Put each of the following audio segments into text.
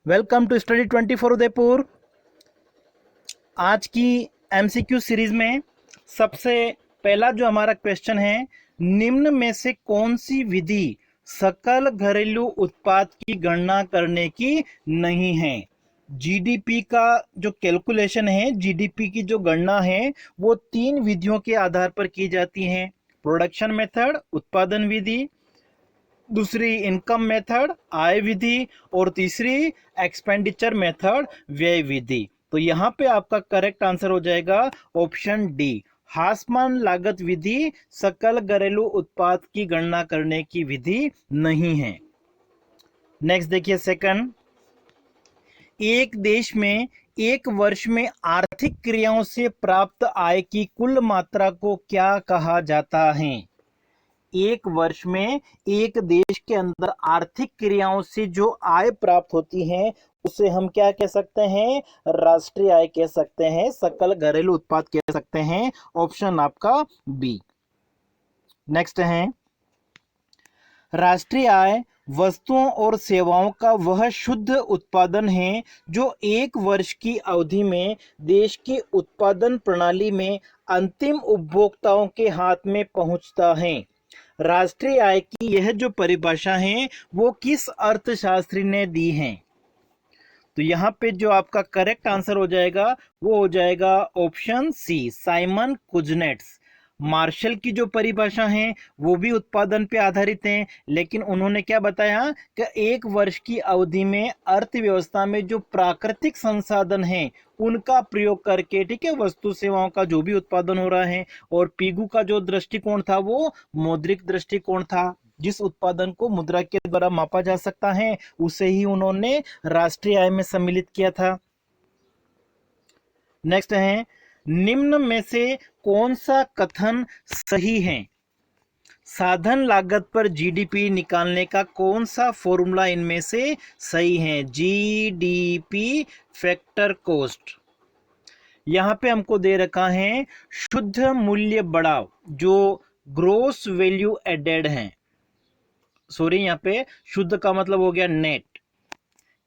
Welcome to study 24 Udaipur. आज की MCQ series में सबसे पहला जो हमारा क्वेश्चन है, निम्न में से कौन सी विधि सकल घरेलू उत्पाद की गणना करने की नहीं है। जीडीपी का जो कैलकुलेशन है, जीडीपी की जो गणना है, वो तीन विधियों के आधार पर की जाती है। प्रोडक्शन मेथड उत्पादन विधि, दूसरी इनकम मेथड आय विधि, और तीसरी एक्सपेंडिचर मेथड व्यय विधि। तो यहाँ पे आपका करेक्ट आंसर हो जाएगा ऑप्शन डी, हासमान लागत विधि सकल घरेलू उत्पाद की गणना करने की विधि नहीं है। नेक्स्ट देखिए सेकंड, एक देश में एक वर्ष में आर्थिक क्रियाओं से प्राप्त आय की कुल मात्रा को क्या कहा जाता है। एक वर्ष में एक देश के अंदर आर्थिक क्रियाओं से जो आय प्राप्त होती है उसे हम क्या कह सकते हैं, राष्ट्रीय आय कह सकते हैं, सकल घरेलू उत्पाद कह सकते हैं। ऑप्शन आपका बी। नेक्स्ट है, राष्ट्रीय आय वस्तुओं और सेवाओं का वह शुद्ध उत्पादन है जो एक वर्ष की अवधि में देश की उत्पादन प्रणाली में अंतिम उपभोक्ताओं के हाथ में पहुंचता है। राष्ट्रीय आय की यह जो परिभाषा है वो किस अर्थशास्त्री ने दी है। तो यहाँ पे जो आपका करेक्ट आंसर हो जाएगा वो हो जाएगा option C, Simon Kuznets. Marshall की जो परिभाषा है वो भी उत्पादन पे आधारित है, लेकिन उन्होंने क्या बताया कि एक वर्ष की अवधि में अर्थव्यवस्था में जो प्राकृतिक संसाधन है उनका प्रयोग करके, ठीक है, वस्तु सेवाओं का जो भी उत्पादन हो रहा है। और पीगू का जो दृष्टिकोण था वो मौद्रिक दृष्टिकोण था, जिस उत्पादन को मुद्रा के द्वारा मापा जा सकता है उसे ही उन्होंने राष्ट्रीय आय में सम्मिलित किया था। नेक्स्ट है, निम्न में से कौन सा कथन सही है। साधन लागत पर जीडीपी निकालने का कौन सा फॉर्मूला इनमें से सही है। जीडीपी फैक्टर कॉस्ट, यहां पे हमको दे रखा है शुद्ध मूल्य बढ़ाव जो ग्रोस वैल्यू एडेड है। सॉरी, यहाँ पे शुद्ध का मतलब हो गया नेट।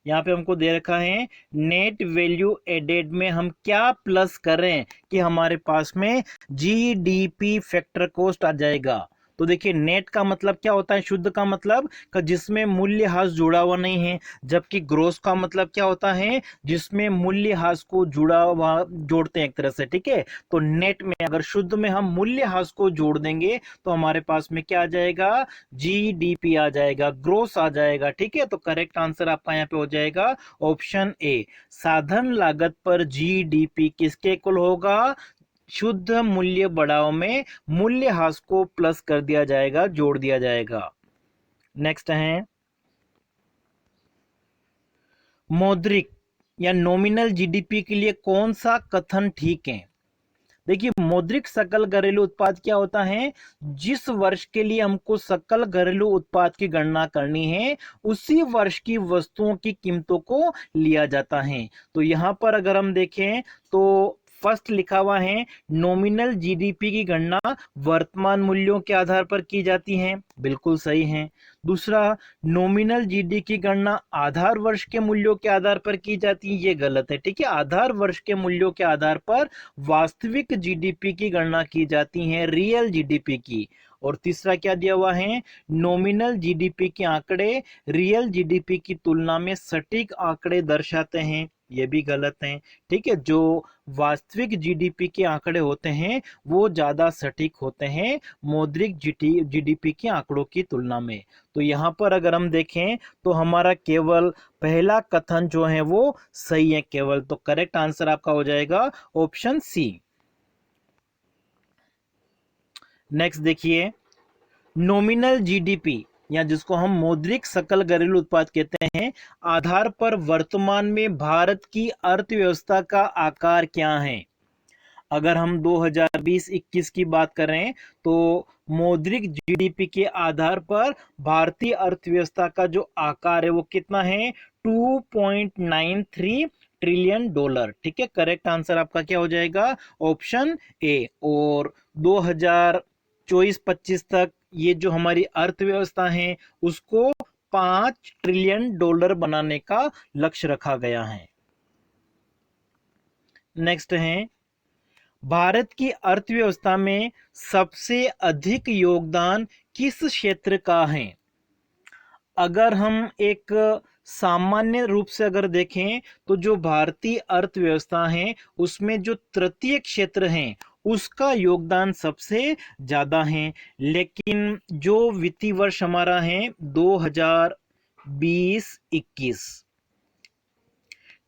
यहाँ पे हमको दे रखा है नेट वैल्यू एडेड में हम क्या प्लस करें कि हमारे पास में जीडीपी फैक्टर कॉस्ट आ जाएगा। तो देखिए, नेट का मतलब क्या होता है, शुद्ध का मतलब का जिसमें मूल्यह्रास जुड़ा हुआ नहीं है, जबकि ग्रोस का मतलब क्या होता है, जिसमें मूल्यह्रास को जुड़ा हुआ जोड़ते हैं एक तरह से, ठीक है। तो नेट में अगर शुद्ध में हम मूल्यह्रास को जोड़ देंगे तो हमारे पास में क्या आ जाएगा, जीडीपी आ जाएगा, ग्रोस आ जाएगा, ठीक है। तो करेक्ट आंसर आपका यहाँ पे हो जाएगा ऑप्शन ए, साधन लागत पर जीडीपी किसके इक्वल होगा, शुद्ध मूल्य बढ़ाव में मूल्यह्रास को प्लस कर दिया जाएगा, जोड़ दिया जाएगा। नेक्स्ट है, मौद्रिक या नॉमिनल जीडीपी के लिए कौन सा कथन ठीक है। देखिए, मौद्रिक सकल घरेलू उत्पाद क्या होता है, जिस वर्ष के लिए हमको सकल घरेलू उत्पाद की गणना करनी है उसी वर्ष की वस्तुओं की कीमतों को लिया जाता है। तो यहां पर अगर हम देखें तो फर्स्ट लिखा हुआ है नॉमिनल जीडीपी की गणना वर्तमान मूल्यों के आधार पर की जाती है, बिल्कुल सही है। दूसरा, नॉमिनल जीडी की गणना आधार वर्ष के मूल्यों के आधार पर की जाती है, ये गलत है, ठीक है। आधार वर्ष के मूल्यों के आधार पर वास्तविक जीडीपी की गणना की जाती है, रियल जीडीपी की। और तीसरा क्या दिया हुआ है, नॉमिनल जीडीपी के आंकड़े रियल जीडीपी की तुलना में सटीक आंकड़े दर्शाते हैं, ये भी गलत है, ठीक है। जो वास्तविक जीडीपी के आंकड़े होते हैं वो ज्यादा सटीक होते हैं मौद्रिक जीडीपी के आंकड़ों की तुलना में। तो यहां पर अगर हम देखें तो हमारा केवल पहला कथन जो है वो सही है केवल। तो करेक्ट आंसर आपका हो जाएगा ऑप्शन सी। नेक्स्ट देखिए, नॉमिनल जीडीपी या जिसको हम मौद्रिक सकल घरेलू उत्पाद कहते हैं, आधार पर वर्तमान में भारत की अर्थव्यवस्था का आकार क्या है। अगर हम 2020-21 की बात करें तो मौद्रिक जीडीपी के आधार पर भारतीय अर्थव्यवस्था का जो आकार है वो कितना है, 2.93 ट्रिलियन डॉलर, ठीक है। करेक्ट आंसर आपका क्या हो जाएगा, ऑप्शन ए। और 2024-25 तक ये जो हमारी अर्थव्यवस्था है उसको $5 ट्रिलियन बनाने का लक्ष्य रखा गया है। नेक्स्ट है, भारत की अर्थव्यवस्था में सबसे अधिक योगदान किस क्षेत्र का है? अगर हम एक सामान्य रूप से अगर देखें तो जो भारतीय अर्थव्यवस्था है उसमें जो तृतीय क्षेत्र है उसका योगदान सबसे ज्यादा है। लेकिन जो वित्तीय वर्ष हमारा है 2020-21,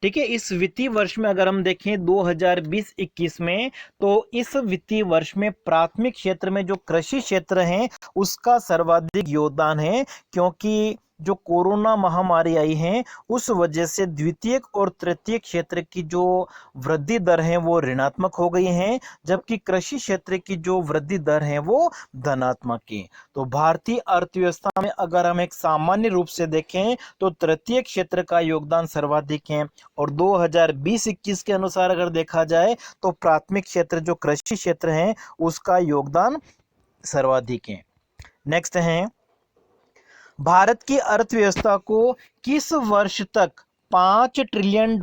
ठीक है, इस वित्तीय वर्ष में अगर हम देखें 2020-21 में, तो इस वित्तीय वर्ष में प्राथमिक क्षेत्र में जो कृषि क्षेत्र है उसका सर्वाधिक योगदान है, क्योंकि जो कोरोना महामारी आई है उस वजह से द्वितीयक और तृतीयक क्षेत्र की जो वृद्धि दर है वो ऋणात्मक हो गई है, जबकि कृषि क्षेत्र की जो वृद्धि दर है वो धनात्मक है। तो भारतीय अर्थव्यवस्था में अगर हम एक सामान्य रूप से देखें तो तृतीय क्षेत्र का योगदान सर्वाधिक है, और 2020-21 के अनुसार अगर देखा जाए तो प्राथमिक क्षेत्र जो कृषि क्षेत्र है उसका योगदान सर्वाधिक है। नेक्स्ट है, भारत की अर्थव्यवस्था को किस वर्ष तक $5 ट्रिलियन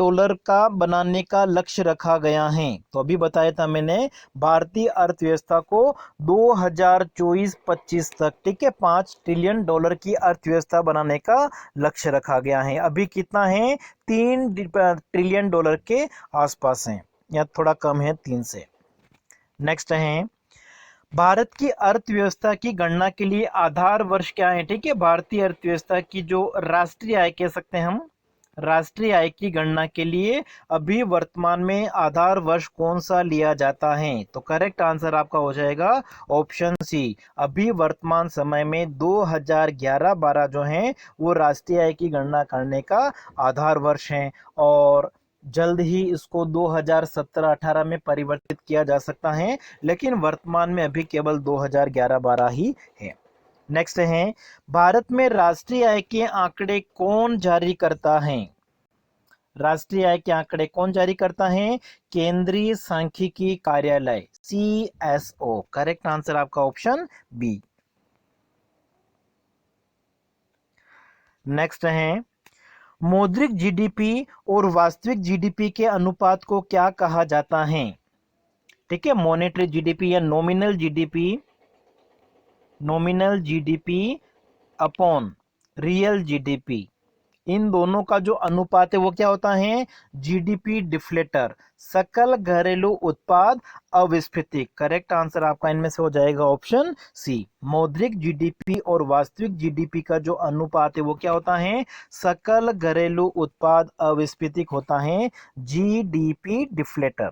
का बनाने का लक्ष्य रखा गया है? तो अभी बताया था मैंने, भारतीय अर्थव्यवस्था को 2024-25 तक, ठीक है, $5 ट्रिलियन की अर्थव्यवस्था बनाने का लक्ष्य रखा गया है। अभी कितना है? $3 ट्रिलियन के आसपास है, या थोड़ा कम है 3 से। नेक्स्ट है, भारत की अर्थव्यवस्था की गणना के लिए आधार वर्ष क्या है? ठीक है, भारतीय अर्थव्यवस्था की जो राष्ट्रीय आय कह सकते हैं हम, राष्ट्रीय आय की गणना के लिए अभी वर्तमान में आधार वर्ष कौन सा लिया जाता है? तो करेक्ट आंसर आपका हो जाएगा ऑप्शन सी। अभी वर्तमान समय में 2011-12 जो है वो राष्ट्रीय आय की गणना करने का आधार वर्ष है, और जल्द ही इसको 2017-18 में परिवर्तित किया जा सकता है, लेकिन वर्तमान में अभी केवल 2011-12 ही है। नेक्स्ट है, भारत में राष्ट्रीय आय के आंकड़े कौन जारी करता है? राष्ट्रीय आय के आंकड़े कौन जारी करता है? केंद्रीय सांख्यिकी कार्यालय, CSO। करेक्ट आंसर आपका ऑप्शन बी। नेक्स्ट है, मौद्रिक जीडीपी और वास्तविक जीडीपी के अनुपात को क्या कहा जाता है? ठीक है, मॉनेटरी जीडीपी या nominal GDP, nominal GDP upon real GDP, इन दोनों का जो अनुपात है वो क्या होता है? जीडीपी डिफ्लेटर, सकल घरेलू उत्पाद अविस्फीति। करेक्ट आंसर आपका इनमें से हो जाएगा ऑप्शन सी। मौद्रिक जीडीपी और वास्तविक जीडीपी का जो अनुपात है वो क्या होता है? सकल घरेलू उत्पाद अविस्फीति होता है, जीडीपी डिफ्लेटर।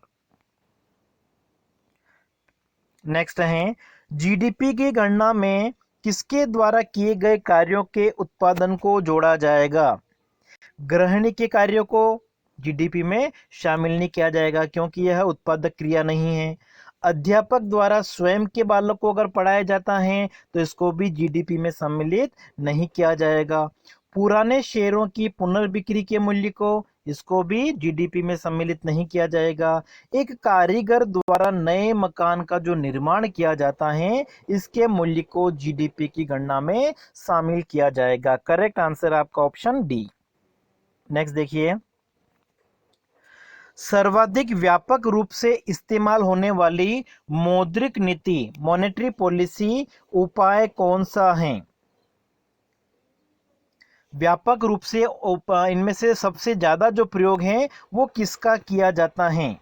नेक्स्ट है, जीडीपी की गणना में किसके द्वारा किए गए कार्यों के उत्पादन को जोड़ा जाएगा? गृहिणी के कार्यों को जीडीपी में शामिल नहीं किया जाएगा, क्योंकि यह उत्पादक क्रिया नहीं है। अध्यापक द्वारा स्वयं के बालक को अगर पढ़ाया जाता है तो इसको भी जीडीपी में सम्मिलित नहीं किया जाएगा। पुराने शेयरों की पुनर्बिक्री के मूल्य को, इसको भी जीडीपी में सम्मिलित नहीं किया जाएगा। एक कारीगर द्वारा नए मकान का जो निर्माण किया जाता है इसके मूल्य को जीडीपी की गणना में शामिल किया जाएगा। करेक्ट आंसर आपका ऑप्शन डी। नेक्स्ट देखिए, सर्वाधिक व्यापक रूप से इस्तेमाल होने वाली मौद्रिक नीति, मॉनेटरी पॉलिसी उपाय कौन सा है? व्यापक रूप से इनमें से सबसे ज्यादा जो प्रयोग है वो किसका किया जाता है?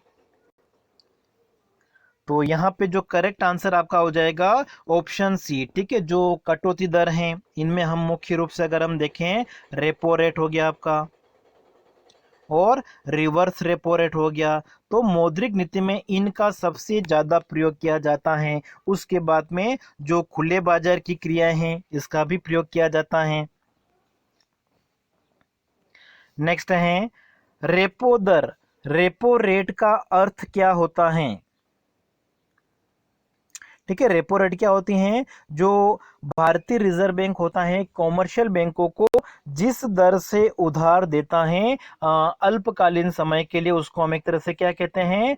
तो यहाँ पे जो करेक्ट आंसर आपका हो जाएगा ऑप्शन सी। ठीक है, जो कटौती दर है इनमें हम मुख्य रूप से अगर हम देखें, रेपो रेट हो गया आपका और रिवर्स रेपो रेट हो गया, तो मौद्रिक नीति में इनका सबसे ज्यादा प्रयोग किया जाता है। उसके बाद में जो खुले बाजार की क्रियाएं हैं इसका भी प्रयोग किया जाता है। नेक्स्ट है, रेपो दर, रेपो रेट का अर्थ क्या होता है? ठीक है, रेपो रेट क्या होती हैं, जो भारतीय रिजर्व बैंक होता है कॉमर्शियल बैंकों को जिस दर से उधार देता है अल्पकालीन समय के लिए, उसको हम एक तरह से क्या कहते हैं,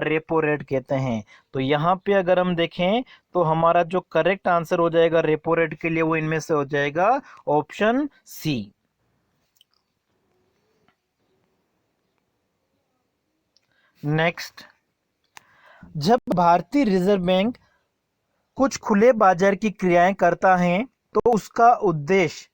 रेपो रेट कहते हैं। तो यहाँ पे अगर हम देखें तो हमारा जो करेक्ट आंसर हो जाएगा रेपो रेट के लिए वो इनमें से हो जाएगा ऑप्शन सी। नेक्स्ट, जब भारतीय रिजर्व बैंक कुछ खुले बाजार की क्रियाएं करता है तो उसका उद्देश्य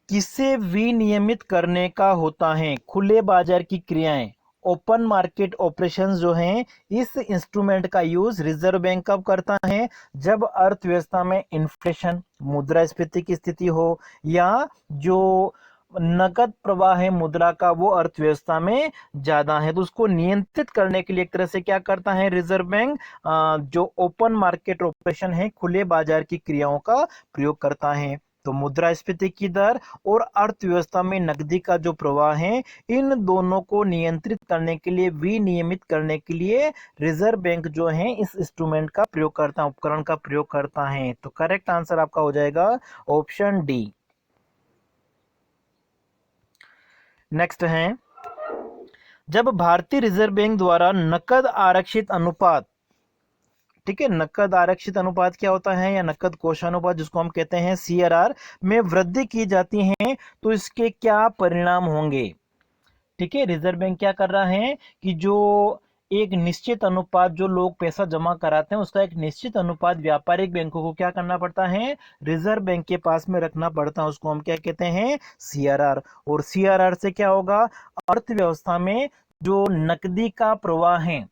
किसे विनियमित करने का होता है। खुले बाजार की क्रियाएं, ओपन मार्केट ऑपरेशंस जो हैं, इस इंस्ट्रूमेंट का यूज रिजर्व बैंक कब करता है, जब अर्थव्यवस्था में इन्फ्लेशन, मुद्रास्फीति की स्थिति हो, या जो नकद प्रवाह है मुद्रा का वो अर्थव्यवस्था में ज्यादा है, तो उसको नियंत्रित करने के लिए एक तरह से क्या करता है रिजर्व बैंक, जो ओपन मार्केट ऑपरेशन है, खुले बाजार की क्रियाओं का प्रयोग करता है। तो मुद्रास्फीति की दर और अर्थव्यवस्था में नकदी का जो प्रवाह है, इन दोनों को नियंत्रित करने के लिए, विनियमित करने के लिए रिजर्व बैंक जो है इस इंस्ट्रूमेंट का प्रयोग करता है, उपकरण का प्रयोग करता है। तो करेक्ट आंसर आपका हो जाएगा ऑप्शन डी। नेक्स्ट है, जब भारतीय रिजर्व बैंक द्वारा नकद आरक्षित अनुपात, ठीक है, नकद आरक्षित अनुपात क्या होता है, या नकद कोषानुपात जिसको हम कहते हैं सीआरआर में वृद्धि की जाती है तो इसके क्या परिणाम होंगे। ठीक है, रिजर्व बैंक क्या कर रहा है कि जो एक निश्चित अनुपात जो लोग पैसा जमा कराते हैं उसका एक निश्चित अनुपात व्यापारिक बैंकों को क्या करना पड़ता है, रिजर्व बैंक के पास में रखना पड़ता है, उसको हम क्या कहते हैं सीआरआर। और सीआरआर से क्या होगा, अर्थव्यवस्था में जो नकदी का प्रवाह है,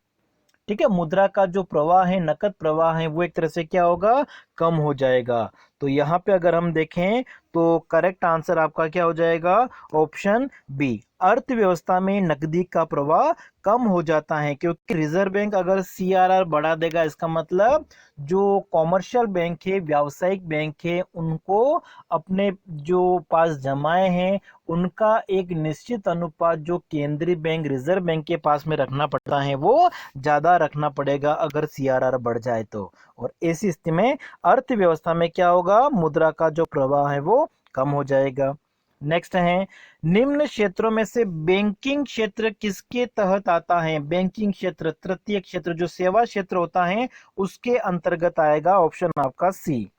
ठीक है, मुद्रा का जो प्रवाह है, नकद प्रवाह है, वो एक तरह से क्या होगा, कम हो जाएगा। तो यहाँ पे अगर हम देखें तो करेक्ट आंसर आपका क्या हो जाएगा, ऑप्शन बी। अर्थव्यवस्था में नकदी का प्रवाह कम हो जाता है, क्योंकि रिजर्व बैंक अगर सीआरआर बढ़ा देगा, इसका मतलब जो कॉमर्शियल बैंक है, व्यावसायिक बैंक है, उनको अपने जो पास जमाए हैं उनका एक निश्चित अनुपात जो केंद्रीय बैंक, रिजर्व बैंक के पास में रखना पड़ता है, वो ज्यादा रखना पड़ेगा अगर सीआरआर बढ़ जाए तो। और ऐसी स्थिति में अर्थव्यवस्था में क्या होगा, मुद्रा का जो प्रवाह है वो कम हो जाएगा। नेक्स्ट है, निम्न क्षेत्रों में से बैंकिंग क्षेत्र किसके तहत आता है। बैंकिंग क्षेत्र, तृतीय क्षेत्र, जो सेवा क्षेत्र होता है उसके अंतर्गत आएगा, ऑप्शन आपका सी।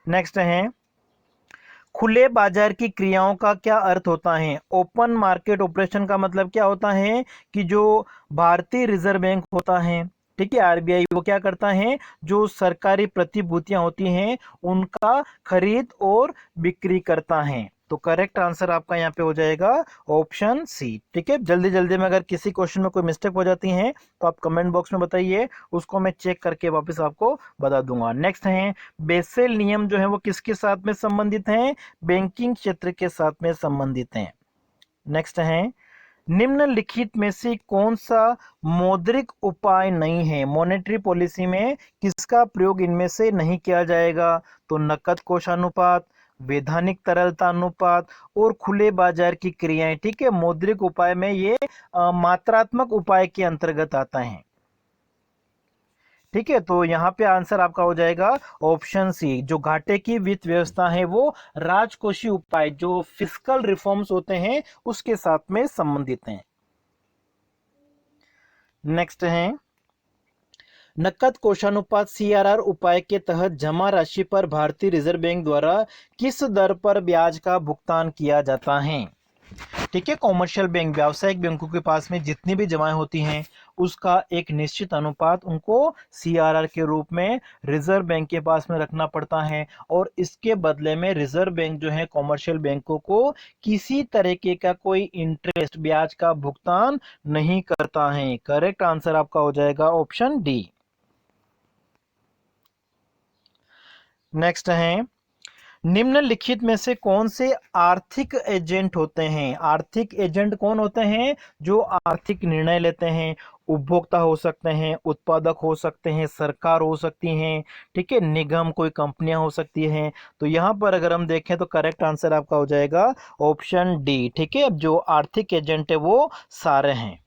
नेक्स्ट है, खुले बाजार की क्रियाओं का क्या अर्थ होता है। ओपन मार्केट ऑपरेशन का मतलब क्या होता है कि जो भारतीय रिजर्व बैंक होता है, ठीक है, आरबीआई, वो क्या करता है, जो सरकारी प्रतिभूतियां होती हैं उनका खरीद और बिक्री करता है। तो करेक्ट आंसर आपका यहाँ पे हो जाएगा ऑप्शन सी। ठीक है, जल्दी जल्दी में अगर किसी क्वेश्चन में कोई मिस्टेक हो जाती है तो आप कमेंट बॉक्स में बताइए, उसको मैं चेक करके वापस आपको बता दूंगा। नेक्स्ट है, बेसेल नियम जो है वो किसके साथ में संबंधित हैं, बैंकिंग क्षेत्र के साथ में संबंधित हैं। नेक्स्ट है, निम्नलिखित में से कौन सा मौद्रिक उपाय नहीं है, मॉनेटरी पॉलिसी में किसका प्रयोग इनमें से नहीं किया जाएगा। तो नकद कोषानुपात, वैधानिक तरलता अनुपात और खुले बाजार की क्रियाएं। ठीक है, मौद्रिक उपाय में ये मात्रात्मक उपाय के अंतर्गत आता है। ठीक है, तो यहाँ पे आंसर आपका हो जाएगा ऑप्शन सी। जो घाटे की वित्त व्यवस्था है वो राजकोषीय उपाय, जो फिस्कल रिफॉर्म्स होते हैं उसके साथ में संबंधित हैं। नेक्स्ट है, नकद कोषानुपात सीआरआर उपाय के तहत जमा राशि पर भारतीय रिजर्व बैंक द्वारा किस दर पर ब्याज का भुगतान किया जाता है। ठीक है, कॉमर्शियल बैंक, व्यावसायिक बैंकों के पास में जितनी भी जमाएं होती हैं उसका एक निश्चित अनुपात उनको सीआरआर के रूप में रिजर्व बैंक के पास में रखना पड़ता है, और इसके बदले में रिजर्व बैंक जो है कॉमर्शियल बैंकों को किसी तरीके का कोई इंटरेस्ट, ब्याज का भुगतान नहीं करता है। करेक्ट आंसर आपका हो जाएगा ऑप्शन डी। नेक्स्ट है, निम्नलिखित में से कौन से आर्थिक एजेंट होते हैं। आर्थिक एजेंट कौन होते हैं, जो आर्थिक निर्णय लेते हैं। उपभोक्ता हो सकते हैं, उत्पादक हो सकते हैं, सरकार हो सकती हैं, ठीक है, निगम, कोई कंपनियां हो सकती हैं। तो यहां पर अगर हम देखें तो करेक्ट आंसर आपका हो जाएगा ऑप्शन डी। ठीक है, अब जो आर्थिक एजेंट है वो सारे हैं।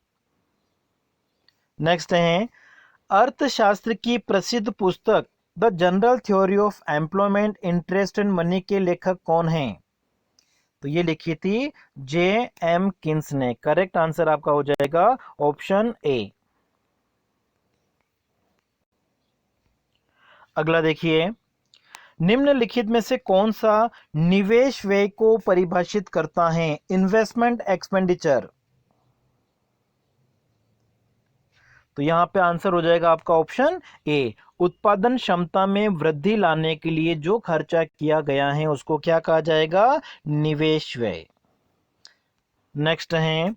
नेक्स्ट है, अर्थशास्त्र की प्रसिद्ध पुस्तक the general theory of employment, interest and money के लेखक कौन हैं? तो ये लिखी थी J.M. किन्स ने। करेक्ट आंसर आपका हो जाएगा ऑप्शन ए। अगला देखिए, निम्नलिखित में से कौन सा निवेश व्यय को परिभाषित करता है? Investment expenditure. तो यहां पे आंसर हो जाएगा आपका ऑप्शन ए। उत्पादन क्षमता में वृद्धि लाने के लिए जो खर्चा किया गया है उसको क्या कहा जाएगा? निवेश व्यय। नेक्स्ट है,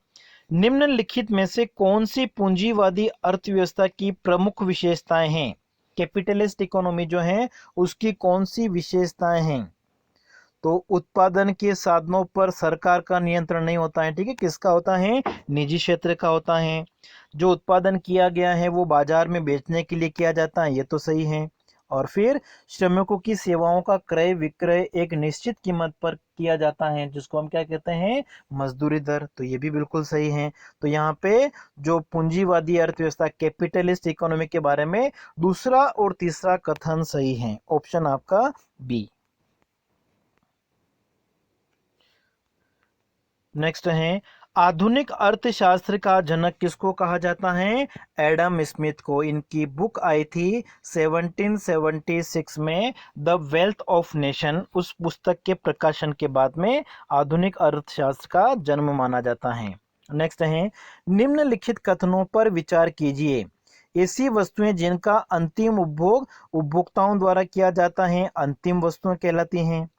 निम्नलिखित में से कौन सी पूंजीवादी अर्थव्यवस्था की प्रमुख विशेषताएं हैं? कैपिटलिस्ट इकोनॉमी जो है उसकी कौन सी विशेषताएं हैं? तो उत्पादन के साधनों पर सरकार का नियंत्रण नहीं होता है, ठीक है, किसका होता है? निजी क्षेत्र का होता है। जो उत्पादन किया गया है वो बाजार में बेचने के लिए किया जाता है, ये तो सही है। और फिर श्रमिकों की सेवाओं का क्रय विक्रय एक निश्चित कीमत पर किया जाता है, जिसको हम क्या कहते हैं? मजदूरी दर। तो ये भी बिल्कुल सही है। तो यहाँ पे जो पूंजीवादी अर्थव्यवस्था कैपिटलिस्ट इकोनॉमी के बारे में दूसरा और तीसरा कथन सही है। ऑप्शन आपका बी। नेक्स्ट है, आधुनिक अर्थशास्त्र का जनक किसको कहा जाता है? एडम स्मिथ को। इनकी बुक आई थी 1776 में, द वेल्थ ऑफ नेशन। उस पुस्तक के प्रकाशन के बाद में आधुनिक अर्थशास्त्र का जन्म माना जाता है। नेक्स्ट है, निम्नलिखित कथनों पर विचार कीजिए। ऐसी वस्तुएं जिनका अंतिम उपभोग उपभोक्ताओं द्वारा किया जाता है अंतिम वस्तुएं कहलाती हैं,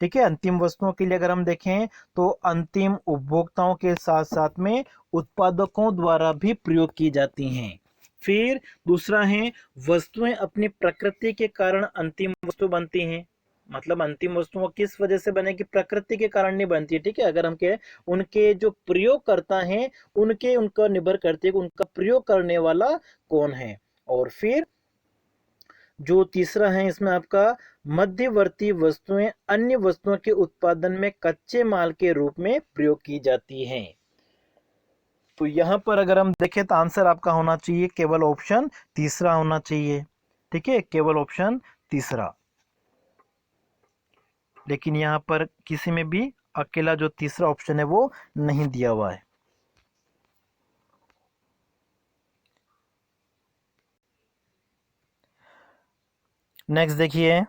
ठीक है। अंतिम वस्तुओं के लिए अगर हम देखें तो अंतिम उपभोक्ताओं के साथ साथ में उत्पादकों द्वारा भी प्रयोग की जाती हैं। फिर दूसरा है, वस्तुएं अपनी प्रकृति के कारण अंतिम वस्तु बनती हैं। मतलब अंतिम वस्तुओं किस वजह से बनेगी? प्रकृति के कारण नहीं बनती है, ठीक है। अगर हम कहें उनके जो प्रयोग करता है उनका निर्भर करती है कि उनका प्रयोग करने वाला कौन है। और फिर जो तीसरा है इसमें आपका, मध्यवर्ती वस्तुएं अन्य वस्तुओं के उत्पादन में कच्चे माल के रूप में प्रयोग की जाती हैं। तो यहां पर अगर हम देखें तो आंसर आपका होना चाहिए केवल ऑप्शन तीसरा होना चाहिए, ठीक है, केवल ऑप्शन तीसरा। लेकिन यहां पर किसी में भी अकेला जो तीसरा ऑप्शन है वो नहीं दिया हुआ है। नेक्स्ट देखिए,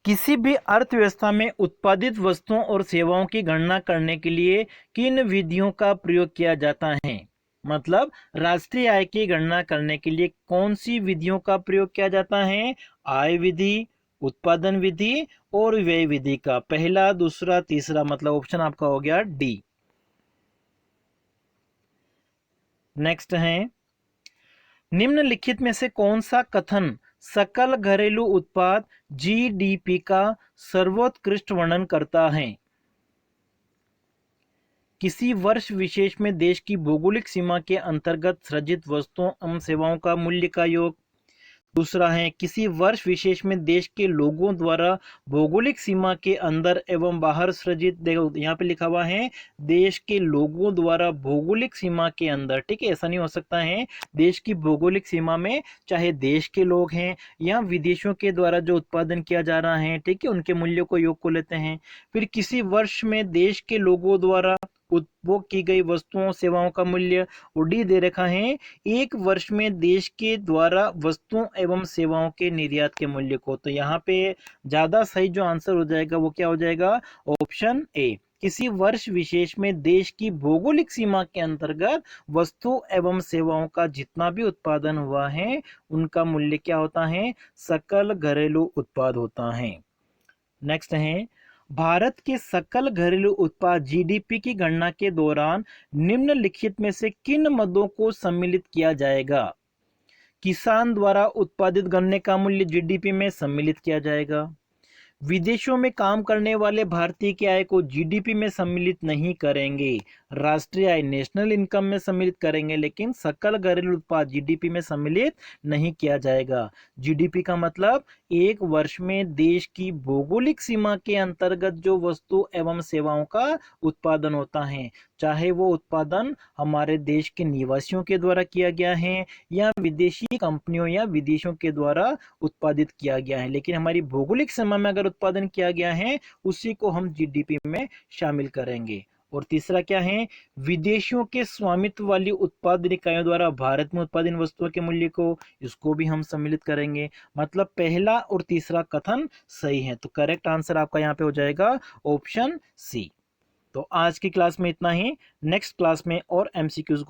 किसी भी अर्थव्यवस्था में उत्पादित वस्तुओं और सेवाओं की गणना करने के लिए किन विधियों का प्रयोग किया जाता है? मतलब राष्ट्रीय आय की गणना करने के लिए कौन सी विधियों का प्रयोग किया जाता है? आय विधि, उत्पादन विधि और व्यय विधि का। पहला, दूसरा, तीसरा, मतलब ऑप्शन आपका हो गया डी। नेक्स्ट है, निम्नलिखित में से कौन सा कथन सकल घरेलू उत्पाद जीडीपी का सर्वोत्कृष्ट वर्णन करता है? किसी वर्ष विशेष में देश की भौगोलिक सीमा के अंतर्गत सृजित वस्तुओं एवं सेवाओं का मूल्य का योग। दूसरा है, किसी वर्ष विशेष में देश के लोगों द्वारा भौगोलिक सीमा के अंदर एवं बाहर सृजित, देखो यहाँ पे लिखा हुआ है देश के लोगों द्वारा भौगोलिक सीमा के अंदर, ठीक है, ऐसा नहीं हो सकता है। देश की भौगोलिक सीमा में चाहे देश के लोग हैं या विदेशों के द्वारा जो उत्पादन किया जा रहा है, ठीक है, उनके मूल्यों को योग को लेते हैं। फिर किसी वर्ष में देश के लोगों द्वारा उपभोग की गई वस्तुओं सेवाओं का मूल्य, डी दे रखा है एक वर्ष में देश के द्वारा वस्तुओं एवं सेवाओं के निर्यात के मूल्य को। तो यहाँ पे ज्यादा सही जो आंसर हो जाएगा वो क्या हो जाएगा? Option A. किसी वर्ष विशेष में देश की भौगोलिक सीमा के अंतर्गत वस्तु एवं सेवाओं का जितना भी उत्पादन हुआ है उनका मूल्य क्या होता है? सकल घरेलू उत्पाद होता है। नेक्स्ट है, भारत के सकल घरेलू उत्पाद जीडीपी की गणना के दौरान निम्नलिखित में से किन मदों को सम्मिलित किया जाएगा? किसान द्वारा उत्पादित गन्ने का मूल्य जीडीपी में सम्मिलित किया जाएगा। विदेशों में काम करने वाले भारतीय की आय को जीडीपी में सम्मिलित नहीं करेंगे। राष्ट्रीय आय नेशनल इनकम में सम्मिलित करेंगे, लेकिन सकल घरेलू उत्पाद जीडीपी में सम्मिलित नहीं किया जाएगा। जीडीपी का मतलब एक वर्ष में देश की भौगोलिक सीमा के अंतर्गत जो वस्तु एवं सेवाओं का उत्पादन होता है, चाहे वो उत्पादन हमारे देश के निवासियों के द्वारा किया गया है या विदेशी कंपनियों या विदेशों के द्वारा उत्पादित किया गया है, लेकिन हमारी भौगोलिक सीमा में अगर उत्पादन किया गया है उसी को हम जीडीपी में शामिल करेंगे। और तीसरा क्या है, विदेशियों के स्वामित्व वाली उत्पादन इकाइयों द्वारा भारत में उत्पादित वस्तुओं के मूल्य को, इसको भी हम सम्मिलित करेंगे। मतलब पहला और तीसरा कथन सही है, तो करेक्ट आंसर आपका यहाँ पे हो जाएगा ऑप्शन सी। तो आज की क्लास में इतना ही, नेक्स्ट क्लास में और एमसीक्यूज